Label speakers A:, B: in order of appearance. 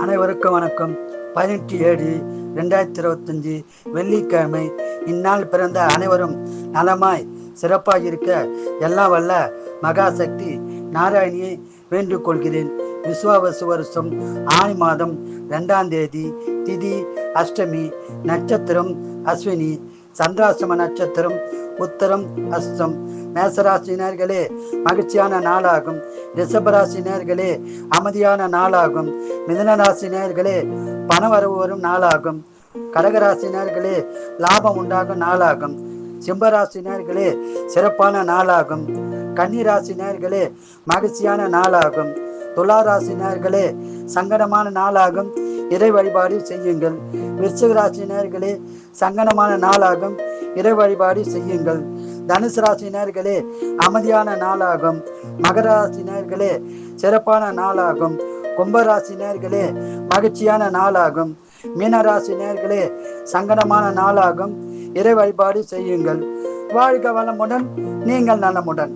A: அனைவருக்கும் வணக்கம். 18/7/2025 வெள்ளிக்கிழமை. இந்நாள் பிறந்த அனைவரும் நலமாய் சிறப்பாக இருக்க எல்லாம் வல்ல மகாசக்தி நாராயணியை வேண்டிக் கொள்கிறேன். விசுவாவசு வருஷம் ஆனி மாதம் 2ஆம் தேதி, திதி அஷ்டமி, நட்சத்திரம் அஸ்வினி, சந்திராசிரம நட்சத்திரம் உத்தரம் அஸ்தம். மேசராசினியர்களே மகிழ்ச்சியான நாளாகும். ரிஷபராசினியர்களே அமைதியான நாளாகும். மிதுனராசினியர்களே பணவரவு வரும் நாளாகும். கடகராசினியர்களே லாபம் உண்டாகும் நாளாகும். சிம்மராசினியர்களே சிறப்பான நாளாகும். கன்னிராசினியர்களே மகிழ்ச்சியான நாளாகும். துளாராசினியர்களே சங்கடமான நாளாகும். இறை வழிபாடு செய்யுங்கள். விருச்சிக ராசினியர்களே சங்கடமான நாளாகும். இறை வழிபாடு செய்யுங்கள். தனுசு ராசினியர்களே அமைதியான நாளாகும். மகர ராசினியர்களே சிறப்பான நாளாகும். கும்பராசினியர்களே மகிழ்ச்சியான நாளாகும். மீனராசினியர்களே சங்கடமான நாளாகும். இறை வழிபாடு செய்யுங்கள். வாழ்க வளமுடன், நீங்கள் நலமுடன்.